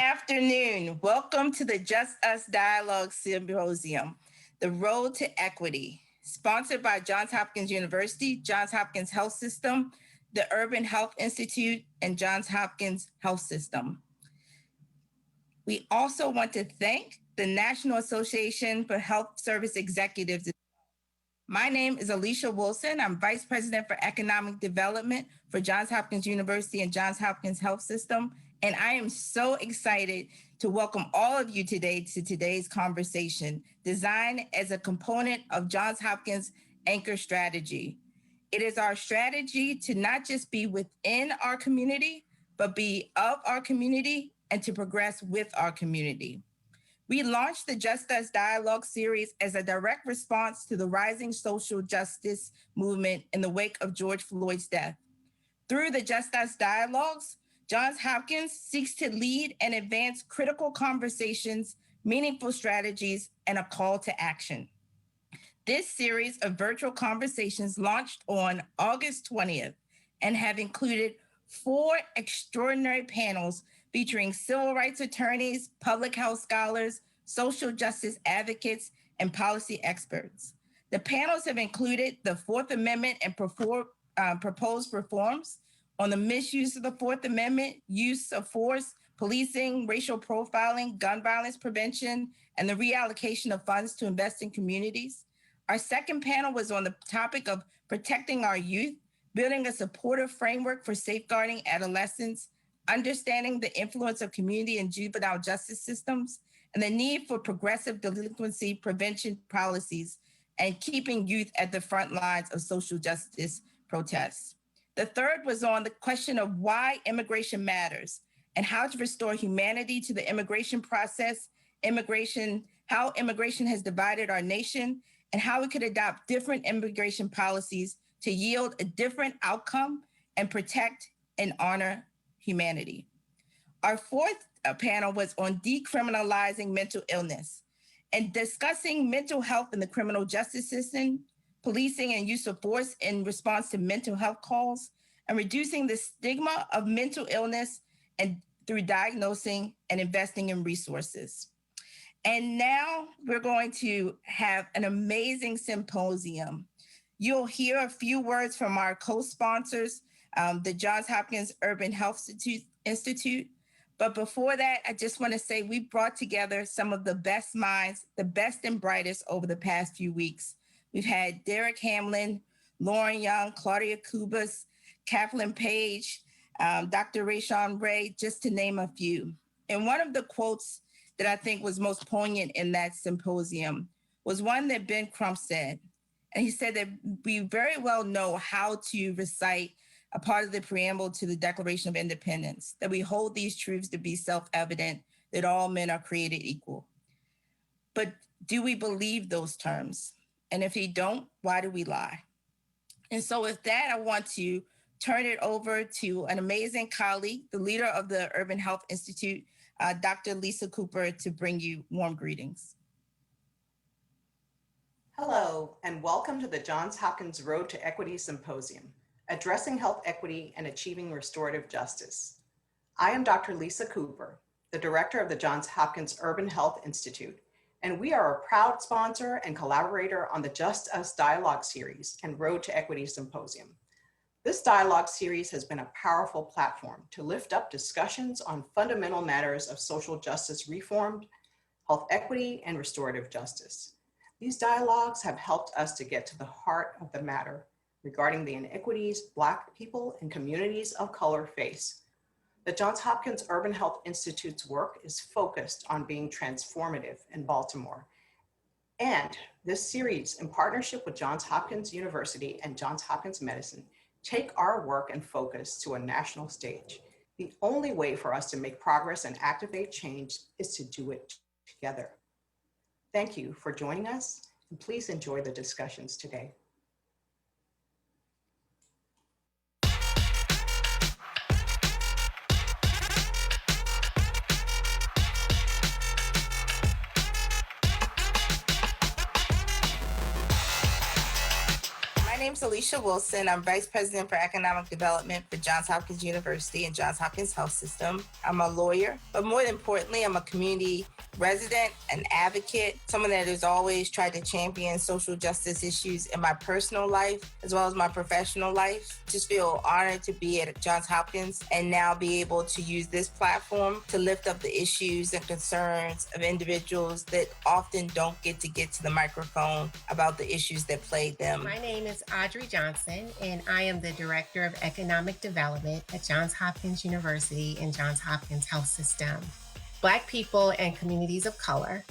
afternoon. Welcome to the Just Us Dialogue Symposium, The Road to Equity, sponsored by Johns Hopkins University, Johns Hopkins Health System, the Urban Health Institute, and Johns Hopkins Health System. We also want to thank the National Association for Health Service Executives. My name is Alicia Wilson. I'm Vice President for Economic Development for Johns Hopkins University and Johns Hopkins Health System. And I am so excited to welcome all of you today to today's conversation, designed as a component of Johns Hopkins Anchor Strategy. It is our strategy to not just be within our community, but be of our community and to progress with our community. We launched the Just Us Dialogue series as a direct response to the rising social justice movement in the wake of George Floyd's death. Through the Just Us Dialogues, Johns Hopkins seeks to lead and advance critical conversations, meaningful strategies, and a call to action. This series of virtual conversations launched on August 20th and have included 4 extraordinary panels featuring civil rights attorneys, public health scholars, social justice advocates, and policy experts. The panels have included the Fourth Amendment and proposed reforms on the misuse of the Fourth Amendment, use of force, policing, racial profiling, gun violence prevention, and the reallocation of funds to invest in communities. Our second panel was on the topic of protecting our youth, building a supportive framework for safeguarding adolescents, understanding the influence of community and juvenile justice systems, and the need for progressive delinquency prevention policies and keeping youth at the front lines of social justice protests. The third was on the question of why immigration matters and how to restore humanity to the immigration process, how immigration has divided our nation, and how we could adopt different immigration policies to yield a different outcome and protect and honor humanity. Our fourth panel was on decriminalizing mental illness and discussing mental health in the criminal justice system, policing and use of force in response to mental health calls, and reducing the stigma of mental illness and through diagnosing and investing in resources. And now we're going to have an amazing symposium. You'll hear a few words from our co-sponsors, the Johns Hopkins Urban Health Institute. But before that, I just want to say we brought together some of the best minds, the best and brightest over the past few weeks. We've had Derek Hamlin, Lauren Young, Claudia Kubas, Kathleen Page, Dr. Rayshawn Ray, just to name a few. And one of the quotes that I think was most poignant in that symposium was one that Ben Crump said. And he said that we very well know how to recite a part of the preamble to the Declaration of Independence, that we hold these truths to be self-evident, that all men are created equal. But do we believe those terms? And if we don't, why do we lie? And so with that, I want to turn it over to an amazing colleague, the leader of the Urban Health Institute, Dr. Lisa Cooper, to bring you warm greetings. Hello, and welcome to the Johns Hopkins Road to Equity Symposium, Addressing Health Equity and Achieving Restorative Justice. I am Dr. Lisa Cooper, the director of the Johns Hopkins Urban Health Institute, and we are a proud sponsor and collaborator on the Just Us Dialogue series and Road to Equity Symposium. This dialogue series has been a powerful platform to lift up discussions on fundamental matters of social justice reform, health equity, and restorative justice. These dialogues have helped us to get to the heart of the matter regarding the inequities Black people and communities of color face. The Johns Hopkins Urban Health Institute's work is focused on being transformative in Baltimore. And this series, in partnership with Johns Hopkins University and Johns Hopkins Medicine, take our work and focus to a national stage. The only way for us to make progress and activate change is to do it together. Thank you for joining us, and please enjoy the discussions today. My name is Alicia Wilson. I'm Vice President for Economic Development for Johns Hopkins University and Johns Hopkins Health System. I'm a lawyer, but more importantly, I'm a community resident, an advocate, someone that has always tried to champion social justice issues in my personal life as well as my professional life. Just feel honored to be at Johns Hopkins and now be able to use this platform to lift up the issues and concerns of individuals that often don't get to the microphone about the issues that plague them. My name is Audrey Johnson, and I am the Director of Economic Development at Johns Hopkins University and Johns Hopkins Health System. Black people and communities of color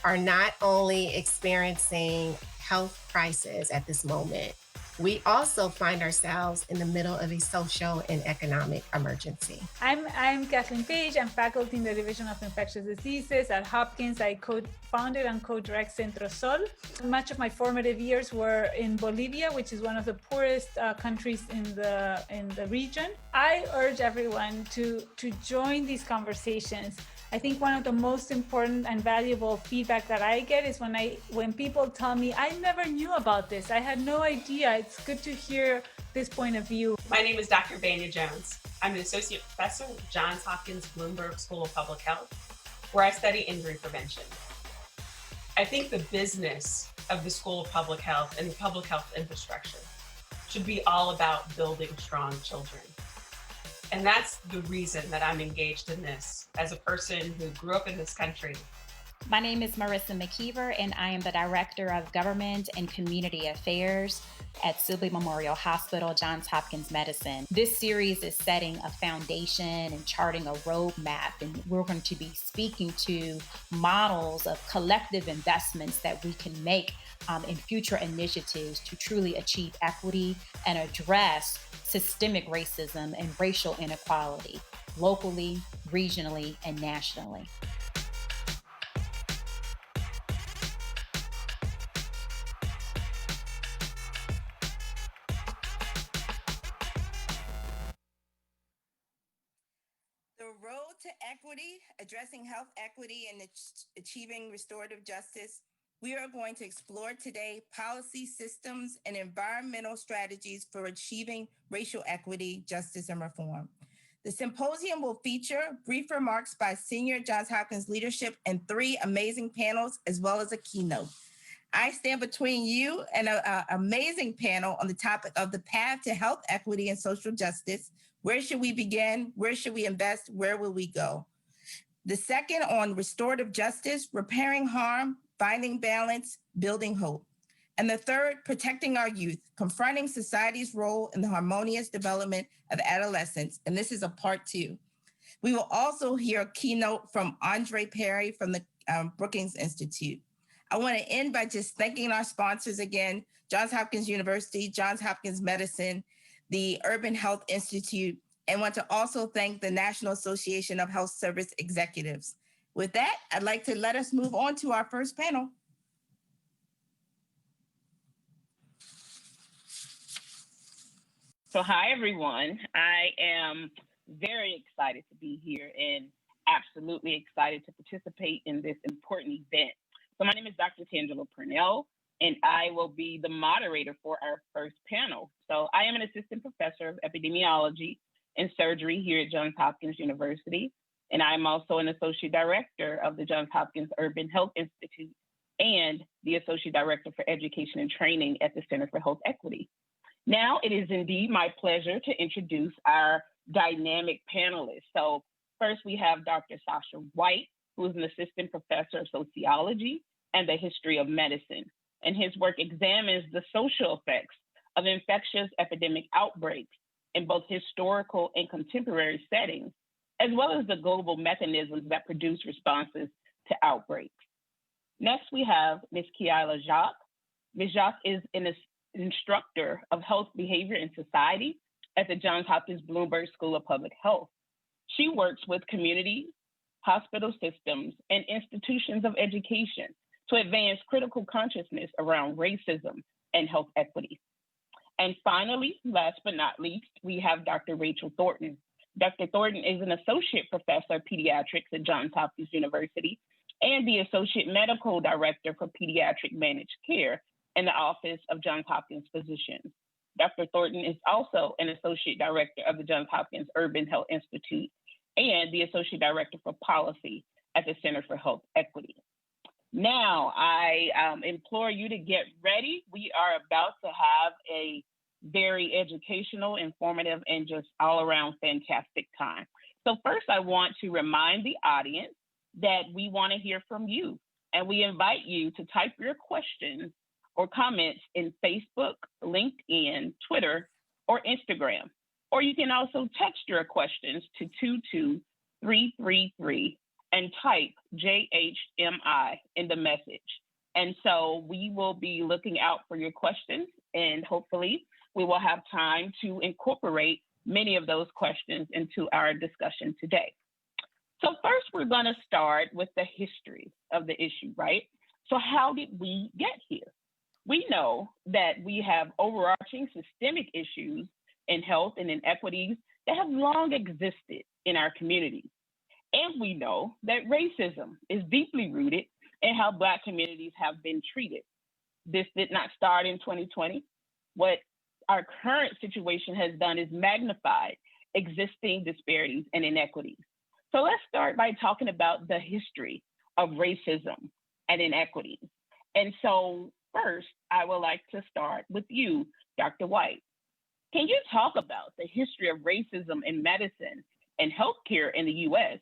are not only experiencing health crisis at this moment, we also find ourselves in the middle of a social and economic emergency. I'm Kathleen Page. I'm faculty in the Division of Infectious Diseases at Hopkins. I co-founded and co-direct Centro Sol. Much of my formative years were in Bolivia, which is one of the poorest countries in the region. I urge everyone to join these conversations. I think one of the most important and valuable feedback that I get is when people tell me, I never knew about this. I had no idea. It's good to hear this point of view. My name is Dr. Vanya Jones. I'm an associate professor at Johns Hopkins Bloomberg School of Public Health, where I study injury prevention. I think the business of the School of Public Health and the public health infrastructure should be all about building strong children. And that's the reason that I'm engaged in this as a person who grew up in this country. My name is Marissa McKeever, and I am the Director of Government and Community Affairs at Sibley Memorial Hospital, Johns Hopkins Medicine. This series is setting a foundation and charting a roadmap, and we're going to be speaking to models of collective investments that we can make in future initiatives to truly achieve equity and address systemic racism and racial inequality locally, regionally, and nationally. The road to equity, addressing health equity and achieving restorative justice. We are going to explore today policy systems and environmental strategies for achieving racial equity, justice, and reform. The symposium will feature brief remarks by senior Johns Hopkins leadership and 3 amazing panels, as well as a keynote. I stand between you and an amazing panel on the topic of the path to health equity and social justice. Where should we begin? Where should we invest? Where will we go? The second on restorative justice, repairing harm, finding balance, building hope. And the third, protecting our youth, confronting society's role in the harmonious development of adolescence. And this is a part 2. We will also hear a keynote from Andre Perry from the Brookings Institute. I want to end by just thanking our sponsors again, Johns Hopkins University, Johns Hopkins Medicine, the Urban Health Institute, and want to also thank the National Association of Health Service Executives. With that, I'd like to let us move on to our first panel. So hi, everyone. I am very excited to be here and absolutely excited to participate in this important event. So my name is Dr. Tanjala Purnell, and I will be the moderator for our first panel. So I am an assistant professor of epidemiology and surgery here at Johns Hopkins University, and I'm also an associate director of the Johns Hopkins Urban Health Institute and the associate director for education and training at the Center for Health Equity. Now it is indeed my pleasure to introduce our dynamic panelists. So first we have Dr. Sasha White, who is an assistant professor of sociology and the history of medicine. And his work examines the social effects of infectious epidemic outbreaks in both historical and contemporary settings, as well as the global mechanisms that produce responses to outbreaks. Next, we have Ms. Keilah Jacques. Ms. Jacques is an instructor of health behavior and society at the Johns Hopkins Bloomberg School of Public Health. She works with communities, hospital systems, and institutions of education to advance critical consciousness around racism and health equity. And finally, last but not least, we have Dr. Rachel Thornton. Dr. Thornton is an associate professor of pediatrics at Johns Hopkins University and the associate medical director for pediatric managed care in the Office of Johns Hopkins Physicians. Dr. Thornton is also an Associate Director of the Johns Hopkins Urban Health Institute and the Associate Director for Policy at the Center for Health Equity. Now, I implore you to get ready. We are about to have a very educational, informative, and just all around fantastic time. So first, I want to remind the audience that we want to hear from you, and we invite you to type your questions or comments in Facebook, LinkedIn, Twitter, or Instagram. Or you can also text your questions to 22333 and type JHMI in the message. And so we will be looking out for your questions, and hopefully we will have time to incorporate many of those questions into our discussion today. So first, we're going to start with the history of the issue, right? So how did we get here? We know that we have overarching systemic issues in health and inequities that have long existed in our communities. And we know that racism is deeply rooted in how Black communities have been treated. This did not start in 2020. What our current situation has done is magnified existing disparities and inequities. So let's start by talking about the history of racism and inequities. And so first, I would like to start with you, Dr. White. Can you talk about the history of racism in medicine and healthcare in the US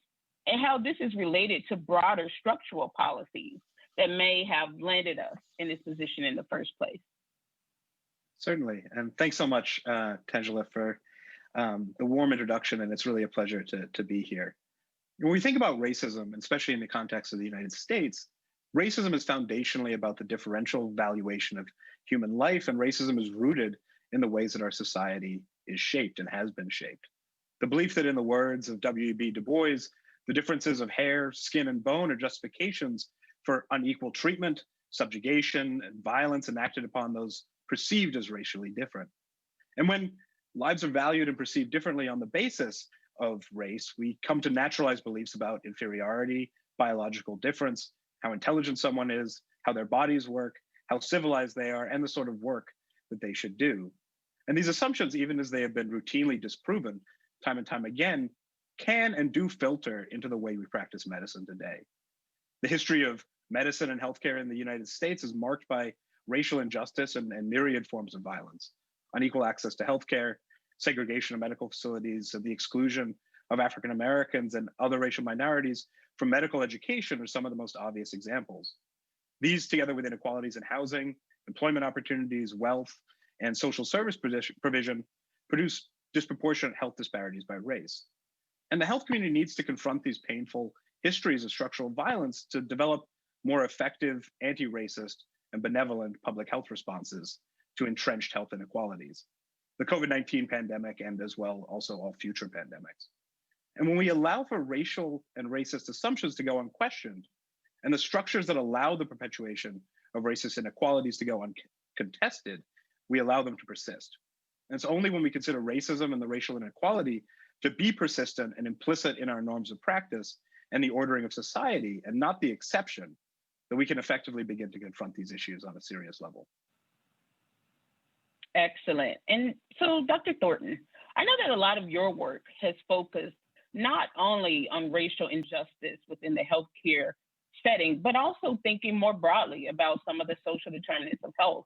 and how this is related to broader structural policies that may have landed us in this position in the first place? Certainly, and thanks so much, Tanjala, for the warm introduction, and it's really a pleasure to be here. When we think about racism, especially in the context of the United States, racism is foundationally about the differential valuation of human life, and racism is rooted in the ways that our society is shaped and has been shaped. The belief that, in the words of W.E.B. Du Bois, the differences of hair, skin, and bone are justifications for unequal treatment, subjugation, and violence enacted upon those perceived as racially different. And when lives are valued and perceived differently on the basis of race, we come to naturalize beliefs about inferiority, biological difference, how intelligent someone is, how their bodies work, how civilized they are, and the sort of work that they should do. And these assumptions, even as they have been routinely disproven time and time again, can and do filter into the way we practice medicine today. The history of medicine and healthcare in the United States is marked by racial injustice and myriad forms of violence. Unequal access to healthcare, segregation of medical facilities, and the exclusion of African Americans and other racial minorities from medical education are some of the most obvious examples. These, together with inequalities in housing, employment opportunities, wealth, and social service provision, produce disproportionate health disparities by race. And the health community needs to confront these painful histories of structural violence to develop more effective, anti-racist, and benevolent public health responses to entrenched health inequalities, the COVID-19 pandemic, and as well also all future pandemics. And when we allow for racial and racist assumptions to go unquestioned, and the structures that allow the perpetuation of racist inequalities to go uncontested, we allow them to persist. And it's only when we consider racism and the racial inequality to be persistent and implicit in our norms of practice and the ordering of society, and not the exception, that we can effectively begin to confront these issues on a serious level. Excellent. And so, Dr. Thornton, I know that a lot of your work has focused not only on racial injustice within the healthcare setting, but also thinking more broadly about some of the social determinants of health.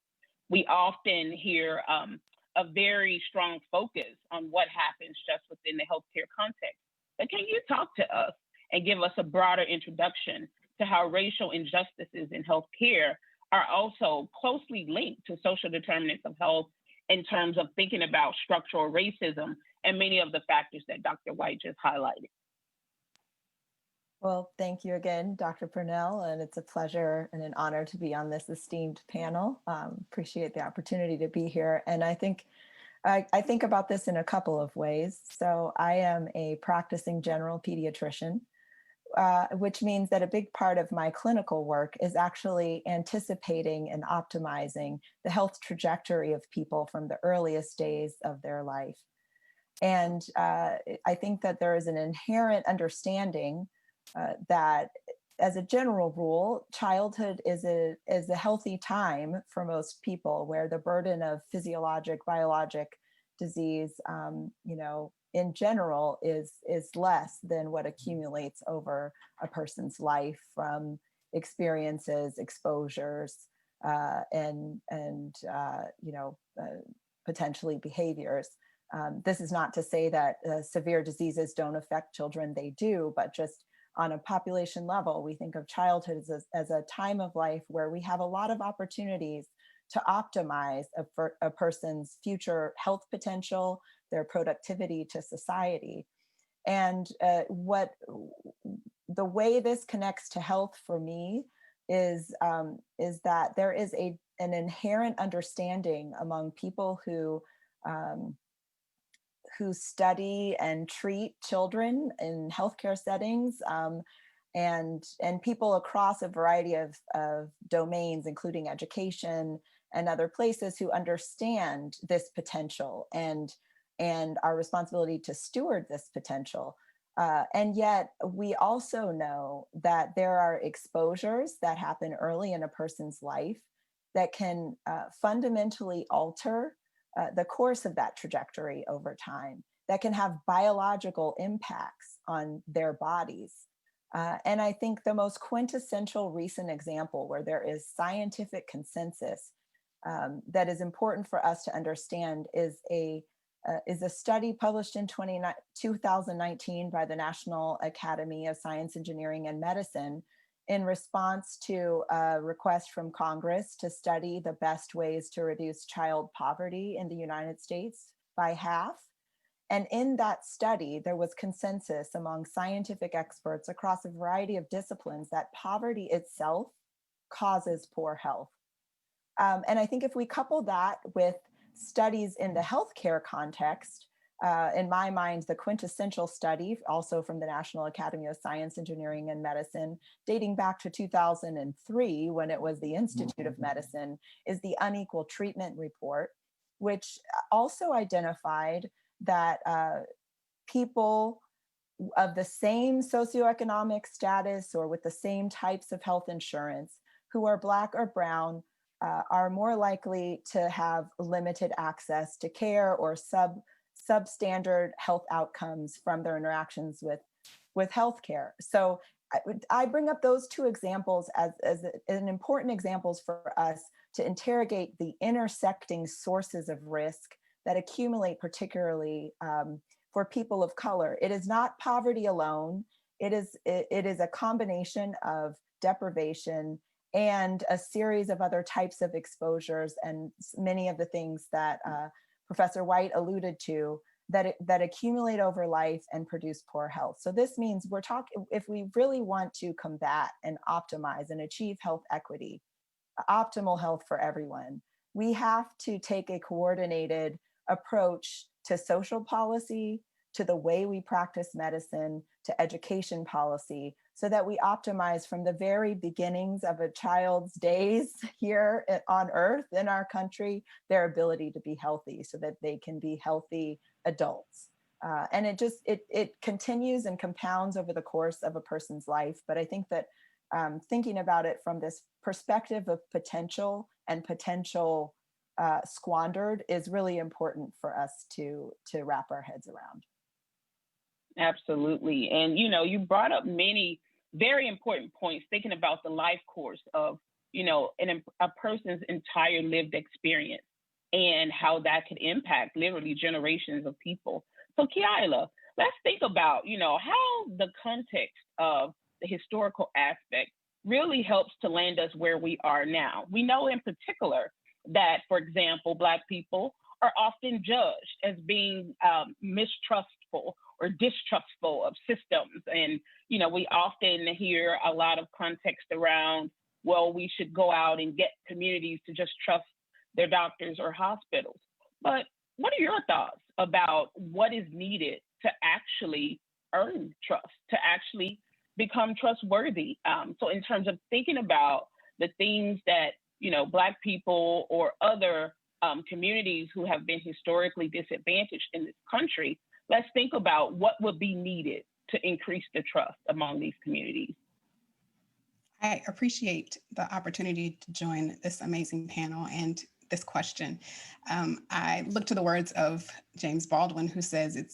We often hear a very strong focus on what happens just within the healthcare context. But can you talk to us and give us a broader introduction to how racial injustices in healthcare are also closely linked to social determinants of health in terms of thinking about structural racism and many of the factors that Dr. White just highlighted? Well, thank you again, Dr. Purnell, and it's a pleasure and an honor to be on this esteemed panel. Appreciate the opportunity to be here. And I think about this in a couple of ways. So I am a practicing general pediatrician, which means that a big part of my clinical work is actually anticipating and optimizing the health trajectory of people from the earliest days of their life. And I think that there is an inherent understanding that as a general rule, childhood is a healthy time for most people, where the burden of physiologic, biologic disease, in general, is less than what accumulates over a person's life from experiences, exposures, and potentially behaviors. This is not to say that severe diseases don't affect children; they do, but just on a population level, we think of childhood as a time of life where we have a lot of opportunities to optimize a person's future health potential, their productivity to society. And the way this connects to health for me is that there is an inherent understanding among people who study and treat children in healthcare settings, and people across a variety of domains, including education and other places, who understand this potential and our responsibility to steward this potential. And yet we also know that there are exposures that happen early in a person's life that can fundamentally alter the course of that trajectory over time, that can have biological impacts on their bodies. And I think the most quintessential recent example where there is scientific consensus that is important for us to understand is a study published in 2019 by the National Academy of Science, Engineering, and Medicine in response to a request from Congress to study the best ways to reduce child poverty in the United States by half. And in that study, there was consensus among scientific experts across a variety of disciplines that poverty itself causes poor health. And I think if we couple that with studies in the healthcare context, in my mind, the quintessential study, also from the National Academy of Science, Engineering, and Medicine, dating back to 2003, when it was the Institute of Medicine, is the Unequal Treatment Report, which also identified that people of the same socioeconomic status or with the same types of health insurance who are Black or Brown are more likely to have limited access to care or substandard health outcomes from their interactions with healthcare. So I bring up those two examples as an important examples for us to interrogate the intersecting sources of risk that accumulate, particularly for people of color. It is not poverty alone. It is a combination of deprivation and a series of other types of exposures, and many of the things that Professor White alluded to that accumulate over life and produce poor health. So this means we're talking, if we really want to combat and optimize and achieve health equity, optimal health for everyone, we have to take a coordinated approach to social policy, to the way we practice medicine, to education policy, so that we optimize from the very beginnings of a child's days here on Earth in our country, their ability to be healthy so that they can be healthy adults. And it continues and compounds over the course of a person's life. But I think that thinking about it from this perspective of potential and potential squandered is really important for us to wrap our heads around. Absolutely. And, you brought up many very important points, thinking about the life course of, a person's entire lived experience and how that could impact literally generations of people. So Keilah, let's think about, how the context of the historical aspect really helps to land us where we are now. We know in particular that, for example, Black people are often judged as being mistrustful or distrustful of systems. And, we often hear a lot of context around, well, we should go out and get communities to just trust their doctors or hospitals. But what are your thoughts about what is needed to actually earn trust, to actually become trustworthy? So in terms of thinking about the things that, Black people or other communities who have been historically disadvantaged in this country, let's think about what would be needed to increase the trust among these communities. I appreciate the opportunity to join this amazing panel and this question. I look to the words of James Baldwin, who says it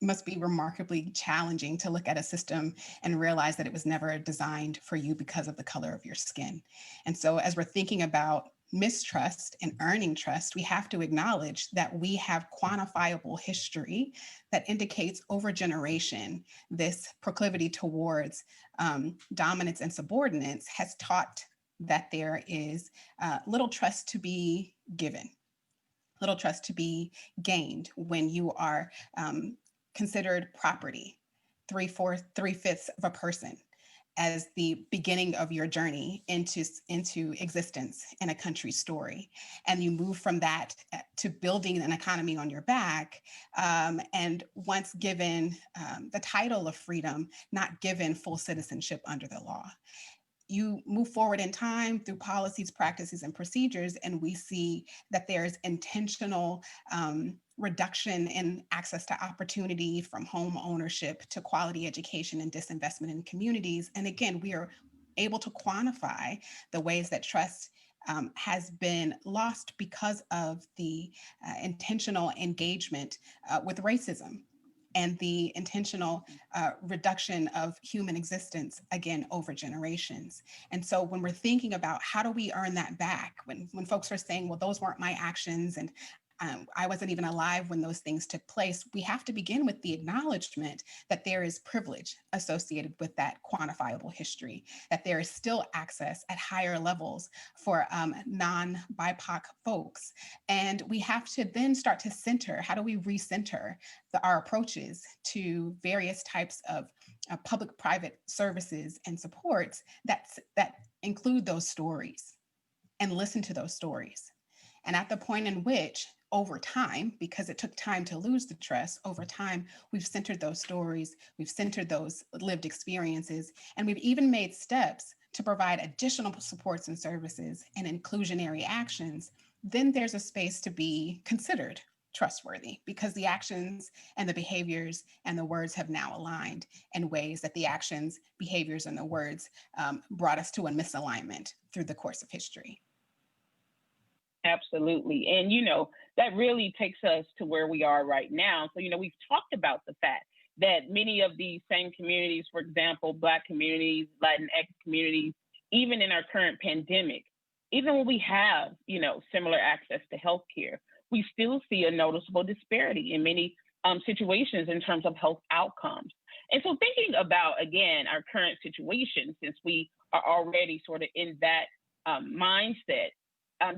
must be remarkably challenging to look at a system and realize that it was never designed for you because of the color of your skin. And so as we're thinking about mistrust and earning trust, we have to acknowledge that we have quantifiable history that indicates over generation, this proclivity towards dominance and subordinates has taught that there is little trust to be given, little trust to be gained when you are considered property, three-fifths of a person, as the beginning of your journey into existence in a country's story. And you move from that to building an economy on your back. And once given the title of freedom, not given full citizenship under the law. You move forward in time through policies, practices, and procedures, and we see that there's intentional reduction in access to opportunity, from home ownership to quality education and disinvestment in communities. And again, we are able to quantify the ways that trust has been lost because of the intentional engagement with racism and the intentional reduction of human existence, again, over generations. And so when we're thinking about how do we earn that back, when folks are saying, well, those weren't my actions, and I wasn't even alive when those things took place, we have to begin with the acknowledgement that there is privilege associated with that quantifiable history, that there is still access at higher levels for non-BIPOC folks. And we have to then start to center, how do we recenter our approaches to various types of public-private services and supports that include those stories and listen to those stories. And at the point in which, over time, because it took time to lose the trust, over time, we've centered those stories, we've centered those lived experiences, and we've even made steps to provide additional supports and services and inclusionary actions, then there's a space to be considered trustworthy, because the actions and the behaviors and the words have now aligned in ways that the actions, behaviors, and the words brought us to a misalignment through the course of history. Absolutely. And, that really takes us to where we are right now. So, we've talked about the fact that many of these same communities, for example, Black communities, Latinx communities, even in our current pandemic, even when we have, similar access to healthcare, we still see a noticeable disparity in many situations in terms of health outcomes. And so thinking about, again, our current situation, since we are already sort of in that mindset,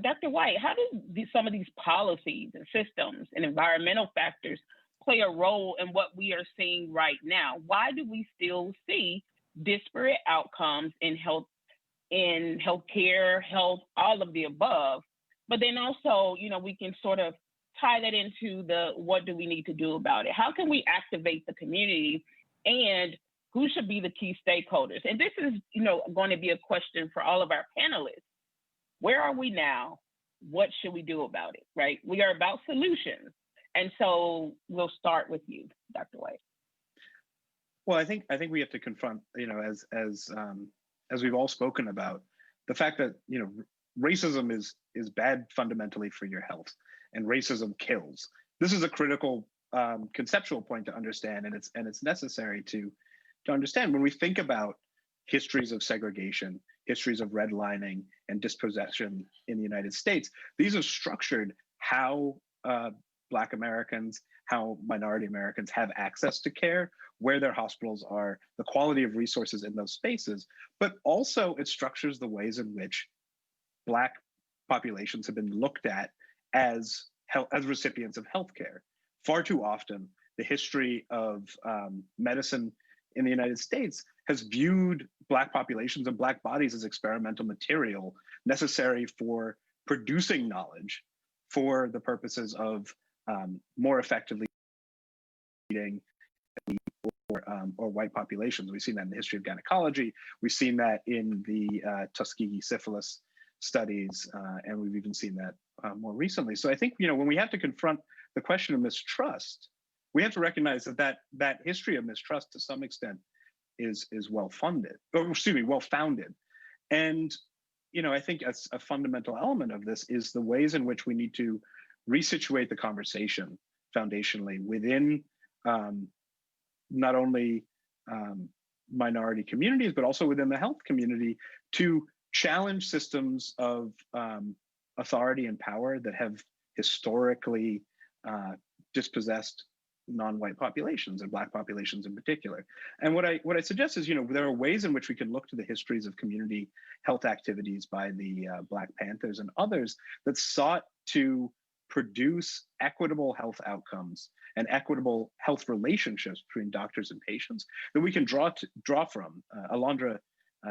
Dr. White, how do some of these policies and systems and environmental factors play a role in what we are seeing right now? Why do we still see disparate outcomes in healthcare, health, all of the above? But then also, we can sort of tie that into what do we need to do about it? How can we activate the community, and who should be the key stakeholders? And this is, going to be a question for all of our panelists. Where are we now? What should we do about it, right? We are about solutions. And so we'll start with you, Dr. White. Well, I think we have to confront, as we've all spoken about, the fact that, racism is bad fundamentally for your health, and racism kills. This is a critical conceptual point to understand, and it's necessary to understand when we think about histories of segregation, histories of redlining and dispossession in the United States. These have structured how Black Americans, how minority Americans have access to care, where their hospitals are, the quality of resources in those spaces, but also it structures the ways in which Black populations have been looked at as recipients of healthcare. Far too often, the history of medicine in the United States has viewed Black populations and Black bodies as experimental material necessary for producing knowledge for the purposes of more effectively treating or white populations. We've seen that in the history of gynecology. We've seen that in the Tuskegee syphilis studies, and we've even seen that more recently. So I think, when we have to confront the question of mistrust, we have to recognize that history of mistrust to some extent is well-founded. And, I think a fundamental element of this is the ways in which we need to resituate the conversation foundationally within not only minority communities, but also within the health community to challenge systems of authority and power that have historically dispossessed non-white populations and Black populations in particular. And what I suggest is, there are ways in which we can look to the histories of community health activities by the Black Panthers and others that sought to produce equitable health outcomes and equitable health relationships between doctors and patients that we can draw from. Alexandre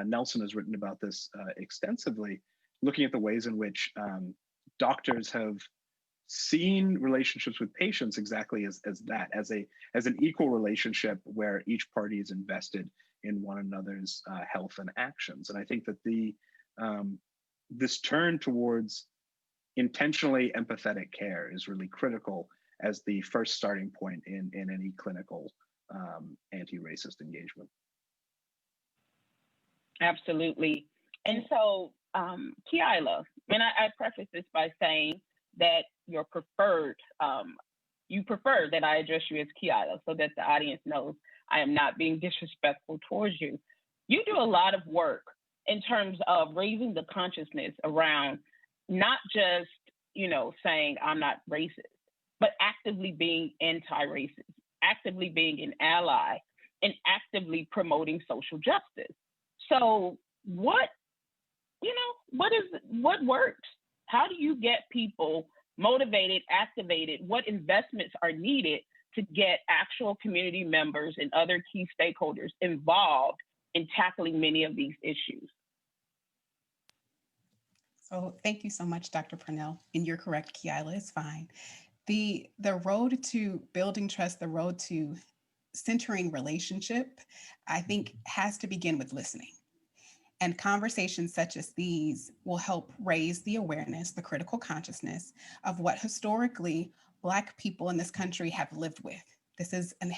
Nelson has written about this extensively, looking at the ways in which doctors have seen relationships with patients exactly as an equal relationship where each party is invested in one another's health and actions. And I think that this turn towards intentionally empathetic care is really critical as the first starting point in any clinical anti-racist engagement. Absolutely. And so, Keilah, and I preface this by saying that your preferred, you prefer that I address you as Keilah so that the audience knows I am not being disrespectful towards you. You do a lot of work in terms of raising the consciousness around not just, saying I'm not racist, but actively being anti-racist, actively being an ally, and actively promoting social justice. So what works? How do you get people motivated, activated? What investments are needed to get actual community members and other key stakeholders involved in tackling many of these issues? So thank you so much, Dr. Purnell. And you're correct, Keilah, it's fine. The road to building trust, the road to centering relationship, I think has to begin with listening. And conversations such as these will help raise the awareness, the critical consciousness of what historically Black people in this country have lived with. This is an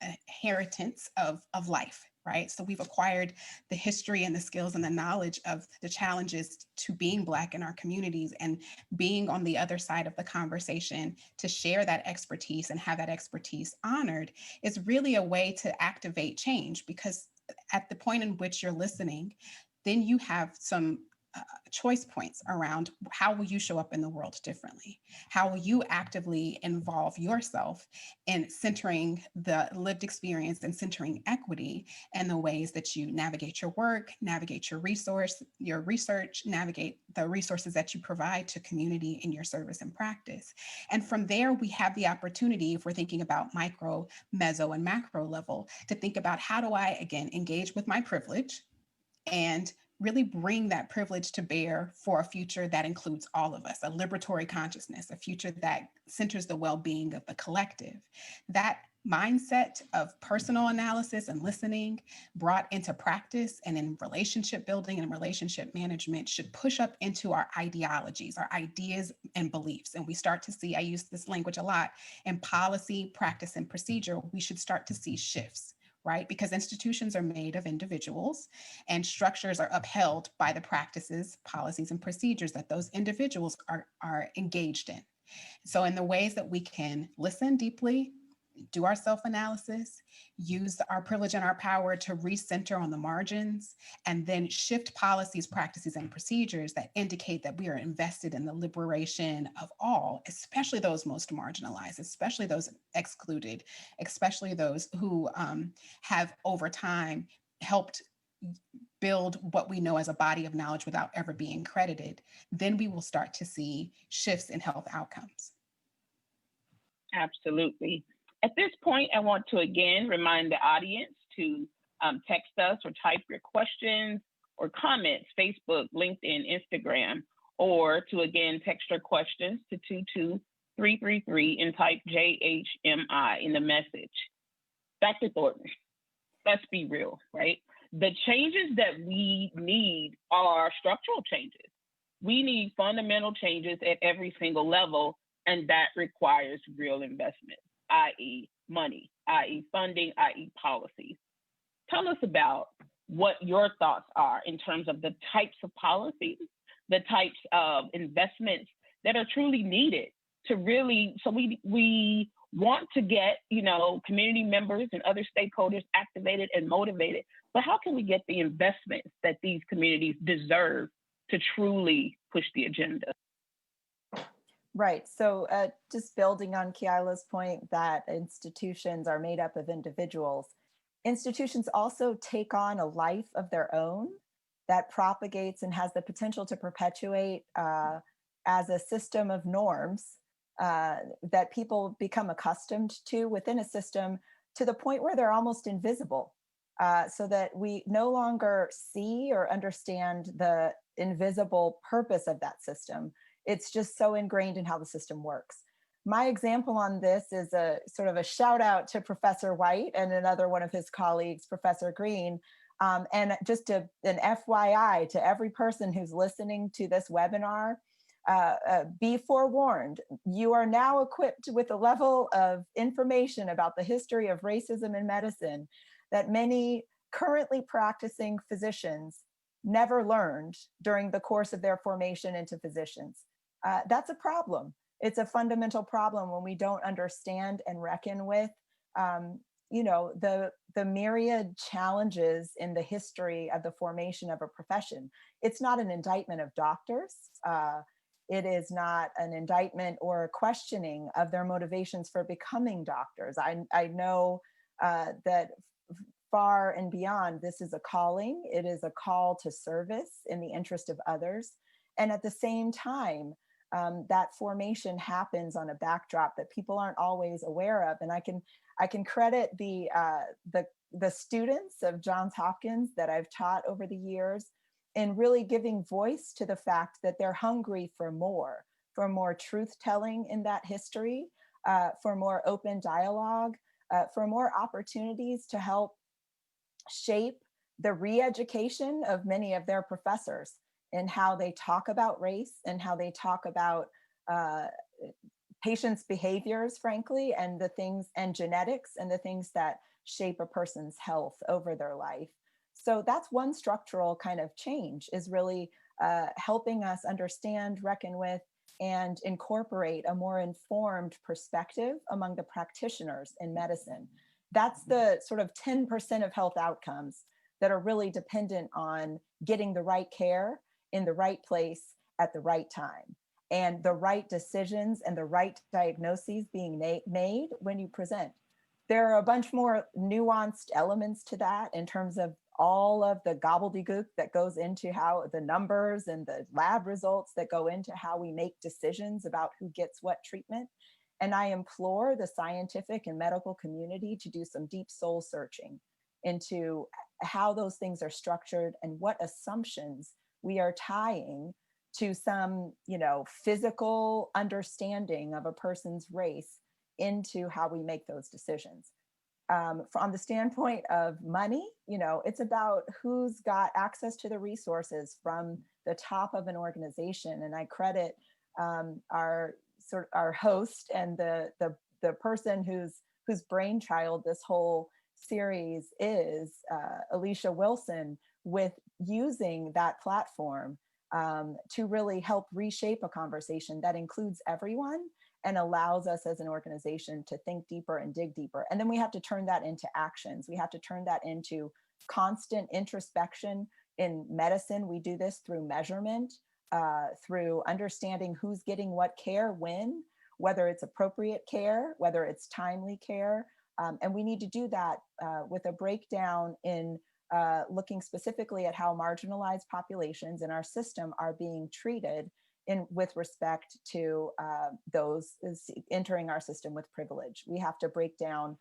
inheritance of life, right? So we've acquired the history and the skills and the knowledge of the challenges to being Black in our communities, and being on the other side of the conversation to share that expertise and have that expertise honored is really a way to activate change, because at the point in which you're listening, then you have some choice points around how will you show up in the world differently? How will you actively involve yourself in centering the lived experience and centering equity and the ways that you navigate your work, navigate your research, navigate the resources that you provide to community in your service and practice. And from there, we have the opportunity, if we're thinking about micro, meso, and macro level, to think about how do I, again, engage with my privilege and really bring that privilege to bear for a future that includes all of us, a liberatory consciousness, a future that centers the well-being of the collective. That mindset of personal analysis and listening brought into practice and in relationship building and relationship management should push up into our ideologies, our ideas and beliefs. And we start to see, I use this language a lot, in policy, practice, and procedure, we should start to see shifts, right? Because institutions are made of individuals and structures are upheld by the practices, policies, and procedures that those individuals are engaged in. So in the ways that we can listen deeply, do our self-analysis, use our privilege and our power to recenter on the margins, and then shift policies, practices, and procedures that indicate that we are invested in the liberation of all, especially those most marginalized, especially those excluded, especially those who have over time helped build what we know as a body of knowledge without ever being credited, then we will start to see shifts in health outcomes. Absolutely. At this point, I want to again remind the audience to text us or type your questions or comments, Facebook, LinkedIn, Instagram, or to again text your questions to 22333 and type JHMI in the message. Dr. Thornton, let's be real, right? The changes that we need are structural changes. We need fundamental changes at every single level, and that requires real investment, i.e. money, i.e. funding, i.e. policies. Tell us about what your thoughts are in terms of the types of policies, the types of investments that are truly needed to really, so we want to get, community members and other stakeholders activated and motivated, but how can we get the investments that these communities deserve to truly push the agenda? Right. So just building on Keilah's point that institutions are made up of individuals, institutions also take on a life of their own that propagates and has the potential to perpetuate as a system of norms that people become accustomed to within a system to the point where they're almost invisible, so that we no longer see or understand the invisible purpose of that system. It's just so ingrained in how the system works. My example on this is a sort of a shout out to Professor White and another one of his colleagues, Professor Green. And just an FYI to every person who's listening to this webinar, be forewarned, you are now equipped with a level of information about the history of racism in medicine that many currently practicing physicians never learned during the course of their formation into physicians. That's a problem. It's a fundamental problem when we don't understand and reckon with, the myriad challenges in the history of the formation of a profession. It's not an indictment of doctors. It is not an indictment or a questioning of their motivations for becoming doctors. I know that far and beyond, this is a calling. It is a call to service in the interest of others. And at the same time, that formation happens on a backdrop that people aren't always aware of. And I can credit the students of Johns Hopkins that I've taught over the years in really giving voice to the fact that they're hungry for more truth telling in that history, for more open dialogue, for more opportunities to help shape the re-education of many of their professors in how they talk about race and how they talk about patients' behaviors, frankly, and the things and genetics and the things that shape a person's health over their life. So that's one structural kind of change, is really helping us understand, reckon with, and incorporate a more informed perspective among the practitioners in medicine. That's the sort of 10% of health outcomes that are really dependent on getting the right care in the right place at the right time, and the right decisions and the right diagnoses being made when you present. There are a bunch more nuanced elements to that in terms of all of the gobbledygook that goes into how the numbers and the lab results that go into how we make decisions about who gets what treatment. And I implore the scientific and medical community to do some deep soul searching into how those things are structured and what assumptions we are tying to some, physical understanding of a person's race into how we make those decisions. From the standpoint of money, it's about who's got access to the resources from the top of an organization. And I credit our host and the person whose brainchild this whole series is, Alicia Wilson, with using that platform to really help reshape a conversation that includes everyone and allows us as an organization to think deeper and dig deeper. And then we have to turn that into actions. We have to turn that into constant introspection. In medicine, we do this through measurement, through understanding who's getting what care when, whether it's appropriate care, whether it's timely care. And we need to do that with a breakdown in looking specifically at how marginalized populations in our system are being treated with respect to those entering our system with privilege. We have to break down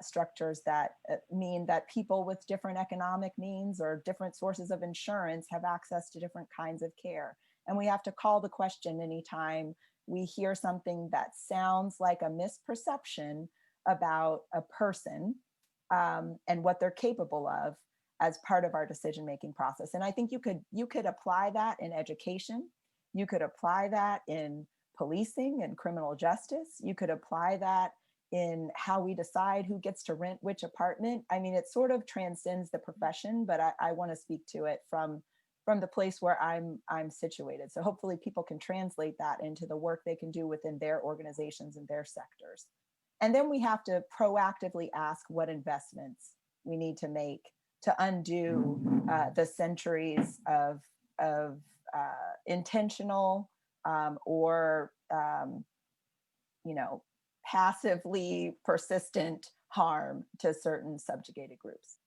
structures that mean that people with different economic means or different sources of insurance have access to different kinds of care. And we have to call the question anytime we hear something that sounds like a misperception about a person and what they're capable of as part of our decision-making process. And I think you could apply that in education. You could apply that in policing and criminal justice. You could apply that in how we decide who gets to rent which apartment. I mean, it sort of transcends the profession, but I want to speak to it from the place where I'm situated. So hopefully people can translate that into the work they can do within their organizations and their sectors. And then we have to proactively ask what investments we need to make to undo the centuries of intentional or passively persistent harm to certain subjugated groups.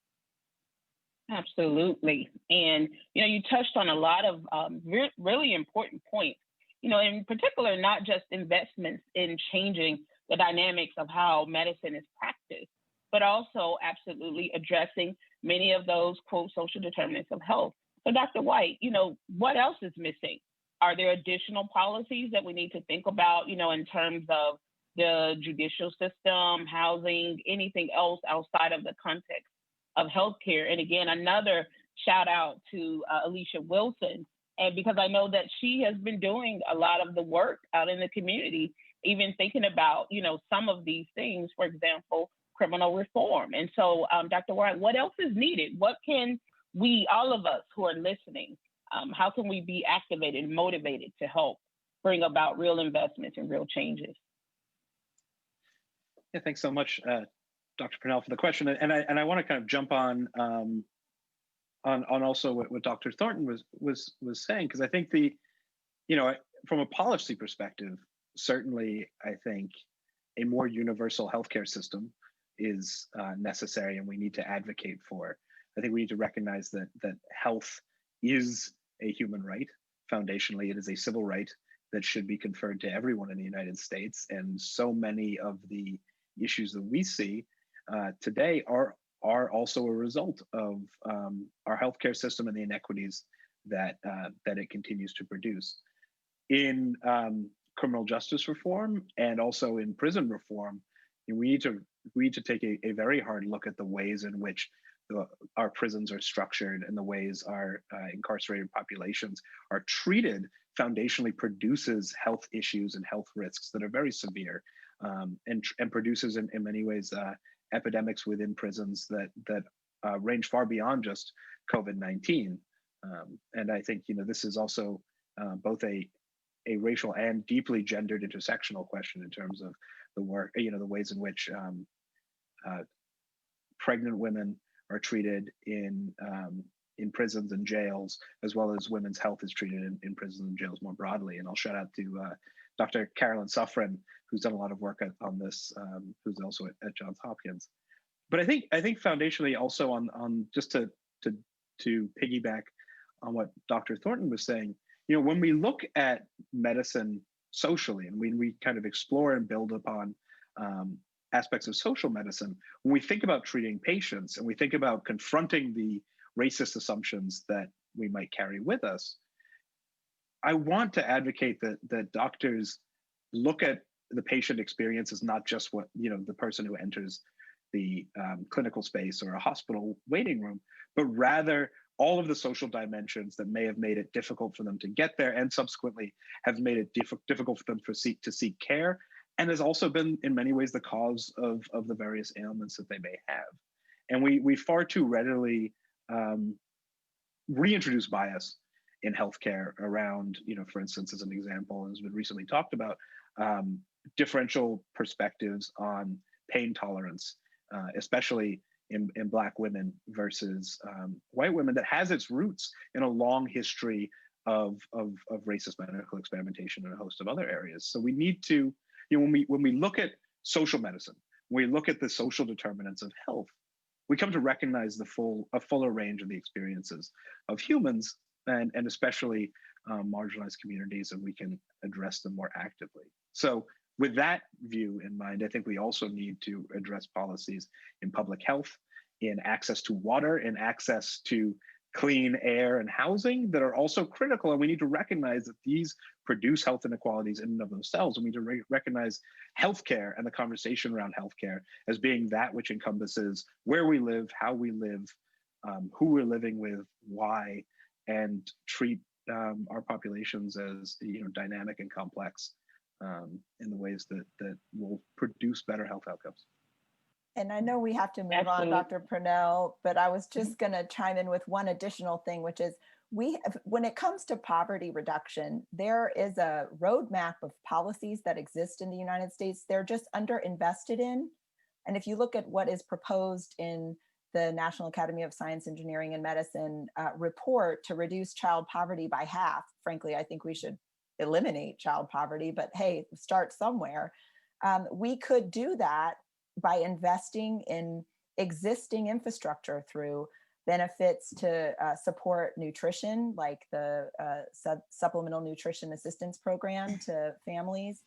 Absolutely. And, you touched on a lot of really important points, in particular, not just investments in changing the dynamics of how medicine is practiced, but also absolutely addressing many of those, quote, social determinants of health. So Dr. White, what else is missing? Are there additional policies that we need to think about, in terms of the judicial system, housing, anything else outside of the context of healthcare? And again, another shout out to Alicia Wilson, and because I know that she has been doing a lot of the work out in the community, even thinking about, some of these things, for example, criminal reform. And so, Dr. White, what else is needed? What can we, all of us who are listening, how can we be activated and motivated to help bring about real investments and real changes? Yeah, thanks so much, Dr. Purnell, for the question. And I want to kind of jump on also what Dr. Thornton was saying, because I think from a policy perspective, certainly I think a more universal healthcare system is necessary, and we need to advocate for. I think we need to recognize that health is a human right. Foundationally, it is a civil right that should be conferred to everyone in the United States. And so many of the issues that we see today are also a result of our healthcare system and the inequities that it continues to produce. In criminal justice reform and also in prison reform, we need to take a very hard look at the ways in which our prisons are structured and the ways our incarcerated populations are treated foundationally produces health issues and health risks that are very severe, and produces in many ways epidemics within prisons that range far beyond just COVID-19. And I think this is also both a racial and deeply gendered intersectional question in terms of the work, the ways in which pregnant women are treated in prisons and jails, as well as women's health is treated in prisons and jails more broadly. And I'll shout out to Dr. Carolyn Suffren, who's done a lot of work on this, who's also at Johns Hopkins. But I think foundationally also on just to piggyback on what Dr. Thornton was saying, when we look at medicine socially, and when we kind of explore and build upon aspects of social medicine, when we think about treating patients and we think about confronting the racist assumptions that we might carry with us, I want to advocate that doctors look at the patient experience as not just what the person who enters the clinical space or a hospital waiting room, but rather all of the social dimensions that may have made it difficult for them to get there, and subsequently have made it difficult for them to seek care, and has also been in many ways the cause of the various ailments that they may have. And we far too readily reintroduce bias in healthcare around, for instance, as an example, has been recently talked about, differential perspectives on pain tolerance, especially in Black women versus white women, that has its roots in a long history of racist medical experimentation in a host of other areas. So we need to, when we look at social medicine, when we look at the social determinants of health, we come to recognize a fuller range of the experiences of humans, and especially marginalized communities, and we can address them more actively. So with that view in mind, I think we also need to address policies in public health, in access to water, in access to clean air and housing that are also critical. And we need to recognize that these produce health inequalities in and of themselves. And we need to recognize healthcare and the conversation around healthcare as being that which encompasses where we live, how we live, who we're living with, why, and treat our populations as dynamic and complex in the ways that will produce better health outcomes. And I know we have to move Absolutely. on, Dr. Purnell, but I was just going to chime in with one additional thing, which is when it comes to poverty reduction, there is a roadmap of policies that exist in the United States. They're just underinvested in. And if you look at what is proposed in the National Academy of Science, Engineering, and Medicine report to reduce child poverty by half, frankly, I think we should eliminate child poverty, but hey, start somewhere. We could do that by investing in existing infrastructure through benefits to support nutrition, like the Supplemental Nutrition Assistance Program to families,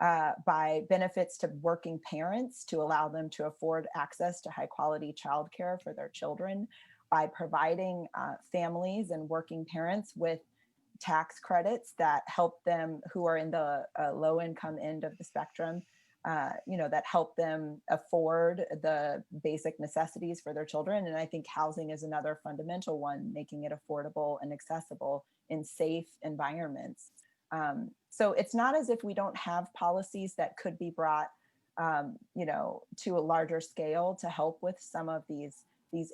by benefits to working parents to allow them to afford access to high quality childcare for their children, by providing families and working parents with tax credits that help them who are in the low income end of the spectrum, that help them afford the basic necessities for their children. And I think housing is another fundamental one, making it affordable and accessible in safe environments. So it's not as if we don't have policies that could be brought, to a larger scale to help with some of these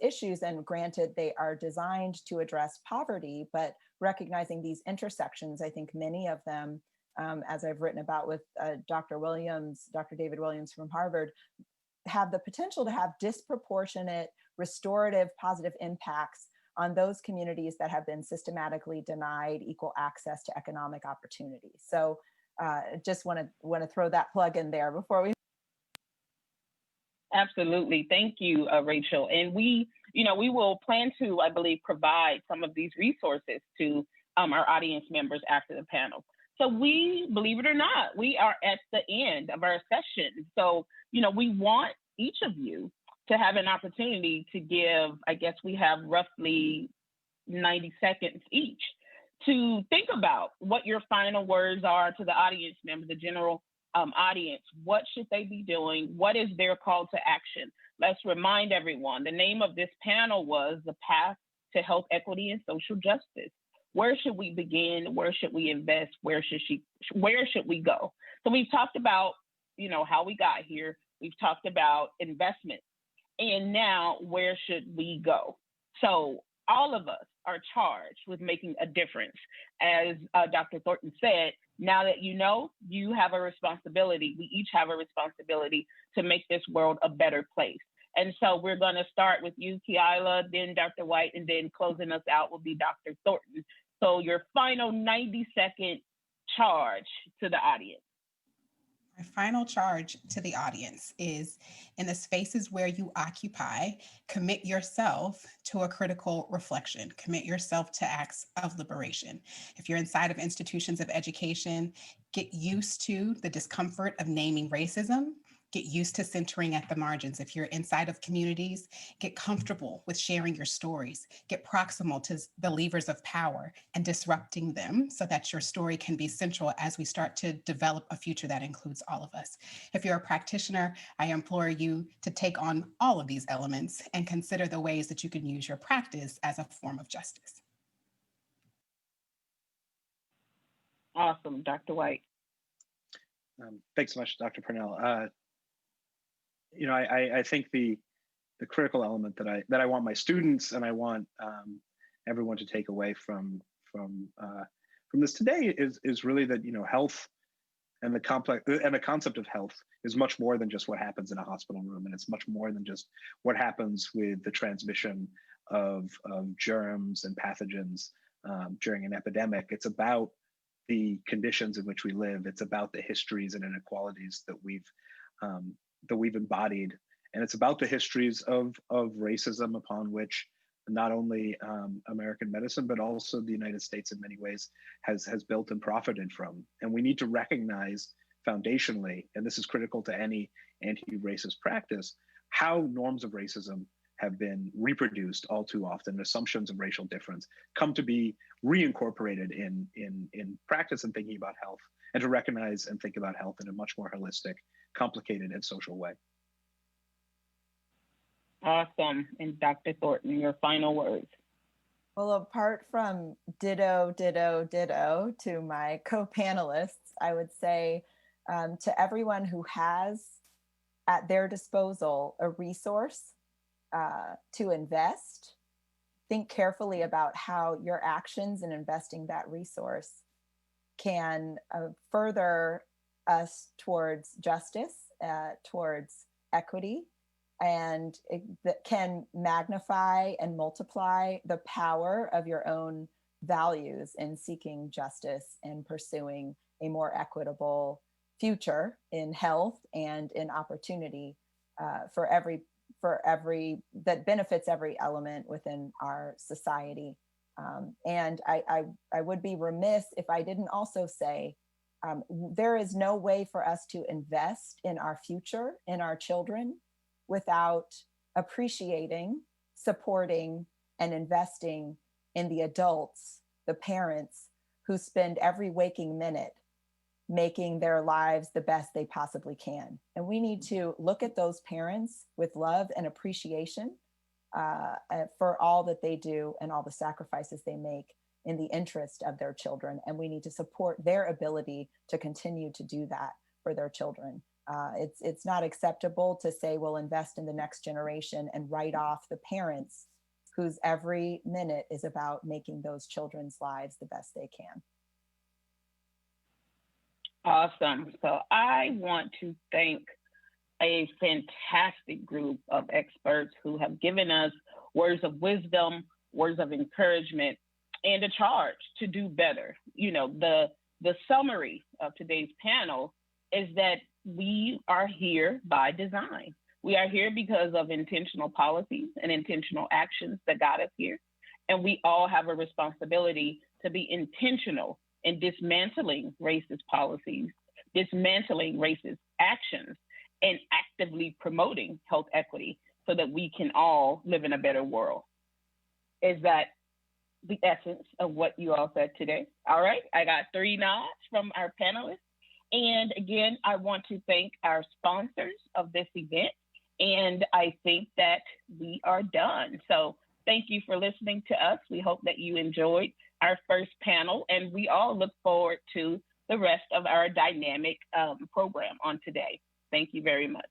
issues. And granted, they are designed to address poverty, but recognizing these intersections, I think many of them, as I've written about with Dr. David Williams from Harvard, have the potential to have disproportionate, restorative, positive impacts on those communities that have been systematically denied equal access to economic opportunity. So just want to throw that plug in there before we. Absolutely. Thank you, Rachel. And we will plan to, I believe, provide some of these resources to our audience members after the panel. So we, believe it or not, we are at the end of our session. So, we want each of you to have an opportunity to give, I guess we have roughly 90 seconds each to think about what your final words are to the audience members, the general audience. What should they be doing? What is their call to action? Let's remind everyone, the name of this panel was The Path to Health Equity and Social Justice. Where should we begin? Where should we invest? Where should we go? So we've talked about, how we got here. We've talked about investment. And now where should we go? So all of us are charged with making a difference. As Dr. Thornton said, now that you have a responsibility. We each have a responsibility to make this world a better place. And so we're going to start with you, Keilah, then Dr. White, and then closing us out will be Dr. Thornton. So your final 90-second charge to the audience. My final charge to the audience is, in the spaces where you occupy, commit yourself to a critical reflection, commit yourself to acts of liberation. If you're inside of institutions of education, get used to the discomfort of naming racism. Get used to centering at the margins. If you're inside of communities, get comfortable with sharing your stories. Get proximal to the levers of power and disrupting them so that your story can be central as we start to develop a future that includes all of us. If you're a practitioner, I implore you to take on all of these elements and consider the ways that you can use your practice as a form of justice. Awesome, Dr. White. Thanks so much, Dr. Purnell. I think the critical element that I want my students and I want everyone to take away from this today is really that health and the concept of health is much more than just what happens in a hospital room, and it's much more than just what happens with the transmission of germs and pathogens during an epidemic. It's about the conditions in which we live. It's about the histories and inequalities that we've embodied. And it's about the histories of racism upon which not only American medicine, but also the United States in many ways has built and profited from. And we need to recognize foundationally, and this is critical to any anti-racist practice, how norms of racism have been reproduced all too often. Assumptions of racial difference come to be reincorporated in practice and thinking about health, and to recognize and think about health in a much more holistic, complicated, and social way. Awesome. And Dr. Thornton, your final words. Well, apart from ditto to my co-panelists, I would say to everyone who has at their disposal a resource to invest, think carefully about how your actions in investing that resource can further us towards justice, towards equity, and that can magnify and multiply the power of your own values in seeking justice and pursuing a more equitable future in health and in opportunity for every that benefits every element within our society. And I would be remiss if I didn't also say there is no way for us to invest in our future, in our children, without appreciating, supporting, and investing in the adults, the parents who spend every waking minute making their lives the best they possibly can. And we need to look at those parents with love and appreciation for all that they do and all the sacrifices they make in the interest of their children. And we need to support their ability to continue to do that for their children. It's not acceptable to say we'll invest in the next generation and write off the parents whose every minute is about making those children's lives the best they can. Awesome. So I want to thank a fantastic group of experts who have given us words of wisdom, words of encouragement, and a charge to do better. You know, the summary of today's panel is that we are here by design. We are here because of intentional policies and intentional actions that got us here. And we all have a responsibility to be intentional in dismantling racist policies, dismantling racist actions, and actively promoting health equity so that we can all live in a better world. Is that the essence of what you all said today? All right, I got 3 nods from our panelists. And again, I want to thank our sponsors of this event. And I think that we are done. So thank you for listening to us. We hope that you enjoyed our first panel, and we all look forward to the rest of our dynamic program on today. Thank you very much.